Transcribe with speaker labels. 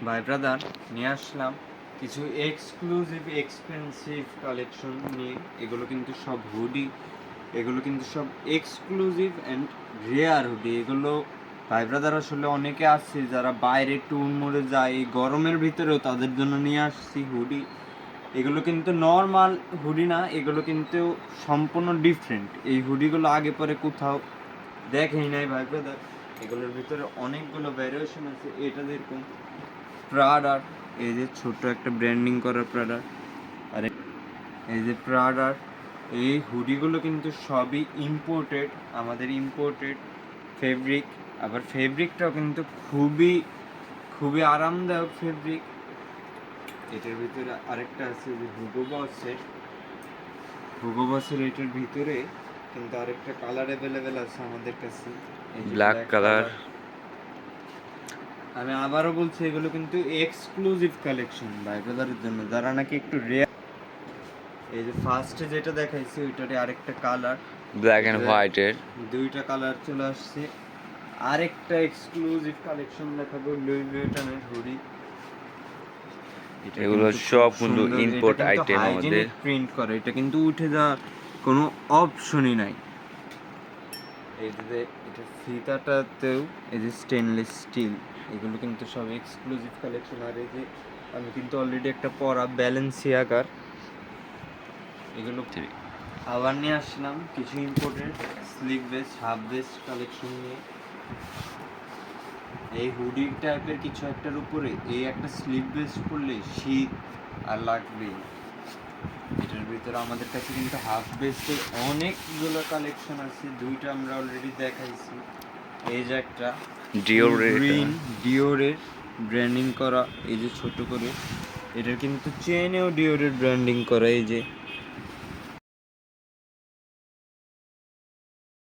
Speaker 1: ভাই ব্রাদার নিয়ে আসলাম কিছু এক্সক্লুসিভ এক্সপেন্সিভ কালেকশন নিয়ে। এগুলো কিন্তু সব হুডি, এগুলো কিন্তু সব এক্সক্লুসিভ অ্যান্ড রেয়ার হুডি। এগুলো ভাই ব্রাদার আসলে অনেকে আছে যারা বাইরে ট্যুর মোড়ে যায় এই গরমের ভিতরেও, তাদের জন্য নিয়ে আসছি হুডি। এগুলো কিন্তু নর্মাল হুডি না, এগুলো কিন্তু সম্পূর্ণ ডিফারেন্ট। এই হুডিগুলো আগে পরে কোথাও দেখেই নাই ভাই ব্রাদার। এগুলোর ভিতরে অনেকগুলো ভ্যারিয়েশন আছে। এটা যেরকম প্রাডার, এই যে ছোট একটা ব্র্যান্ডিং করা প্রাডার, আর এই যে প্রাডার। এই হুডিগুলো কিন্তু সবই ইম্পোর্টেড, আমাদের ইম্পোর্টেড ফেব্রিক। আবার ফেব্রিকটাও কিন্তু খুবই খুবই আরামদায়ক ফেব্রিক। এটার ভিতরে আরেকটা আছে যে হুগো বসের এটার ভিতরে কিন্তু আরেকটা কালার অ্যাভেলেবেল আছে আমাদের কাছে, এই যে
Speaker 2: ব্ল্যাক কালার।
Speaker 1: আমি আবারও বলছি, এগুলো কিন্তু এক্সক্লুসিভ কালেকশন ভাই ব্রাদারের জন্য যারা নাকি একটু রেয়ার। এই যে ফার্স্টে যেটা দেখাইছি ওইটারই আরেকটা কালার,
Speaker 2: ব্ল্যাক এন্ড হোয়াইটের
Speaker 1: দুইটা কালার চলে আসছে। আরেকটা এক্সক্লুসিভ কালেকশন দেখাবো লুই ভিউটনের হুডি।
Speaker 2: এগুলো সব কিন্তু ইম্পোর্ট আইটেম আমাদের।
Speaker 1: প্রিন্ট করে, এটা কিন্তু উঠে যাওয়ার কোনো অপশনই নাই। এই যে এটা ফিতাটাতেও এই যে স্টেনলেস স্টিল, এগুলো কিন্তু সব এক্সক্লুসিভ কালেকশন। আর এই যে আমি কিন্তু অলরেডি একটা পরা ব্যালেন্সিয়াগার, এগুলো আবার নিয়ে আসলাম কিছু imported slick best half best collection নিয়ে। এই হুডি টাইপের কিছু একটার উপরে এই একটা স্লিপ বেস্ট পরলে শীত আর লাগবেই। এটার ভিতরে আমাদের কাছে কিন্তু হাফ বেস্টের অনেকগুলো কালেকশন আছে, দুইটা আমরা অলরেডি দেখাইছি। এই যে একটা গ্রিন ডিওরের ব্র্যান্ডিং করা, এই যে ছোট করে, এটার কিন্তু চেনেও ডিওরের ব্র্যান্ডিং করা, এই যে